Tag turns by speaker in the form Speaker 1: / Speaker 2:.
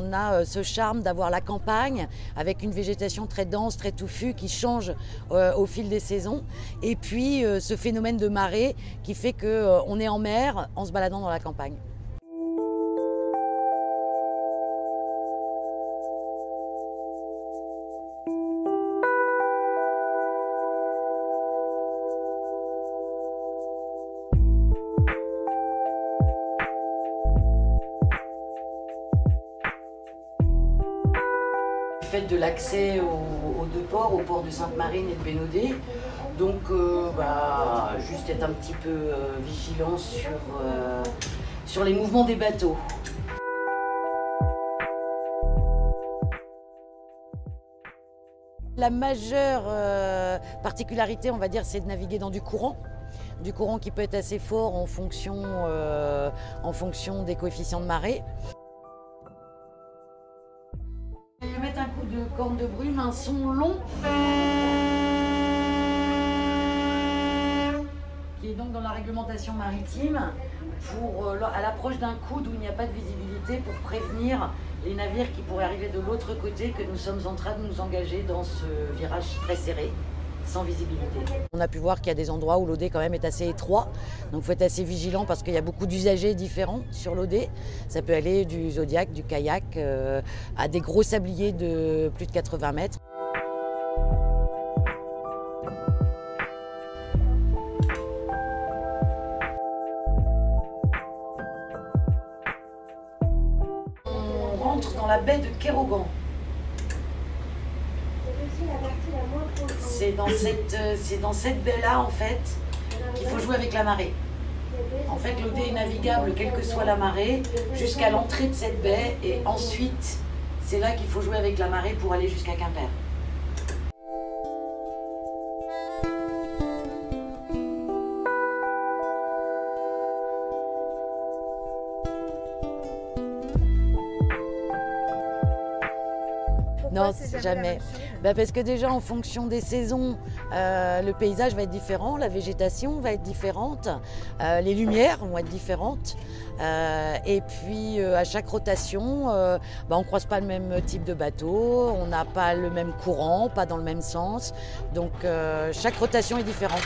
Speaker 1: On a ce charme d'avoir la campagne avec une végétation très dense, très touffue qui change au fil des saisons. Et puis ce phénomène de marée qui fait qu'on est en mer en se baladant dans la campagne. Fait de l'accès aux deux ports, au port de Sainte-Marine et de Bénodet. Donc juste être un petit peu vigilant sur les mouvements des bateaux. La majeure particularité, on va dire, c'est de naviguer dans du courant qui peut être assez fort en fonction des coefficients de marée. Je vais mettre un coup de corne de brume, un son long, qui est donc dans la réglementation maritime, à l'approche d'un coude où il n'y a pas de visibilité, pour prévenir les navires qui pourraient arriver de l'autre côté que nous sommes en train de nous engager dans ce virage très serré, sans visibilité. On a pu voir qu'il y a des endroits où l'OD quand même est assez étroit, donc il faut être assez vigilant parce qu'il y a beaucoup d'usagers différents sur l'OD. Ça peut aller du Zodiac, du kayak, à des gros sabliers de plus de 80 mètres. On rentre dans la baie de Kérogan. C'est dans cette baie-là, en fait, qu'il faut jouer avec la marée. En fait, l'OD est navigable, quelle que soit la marée, jusqu'à l'entrée de cette baie. Et ensuite, c'est là qu'il faut jouer avec la marée pour aller jusqu'à Quimper. Non, jamais. Parce que déjà, en fonction des saisons, le paysage va être différent, la végétation va être différente, les lumières vont être différentes. Et puis, à chaque rotation, on ne croise pas le même type de bateau, on n'a pas le même courant, pas dans le même sens. Donc, chaque rotation est différente.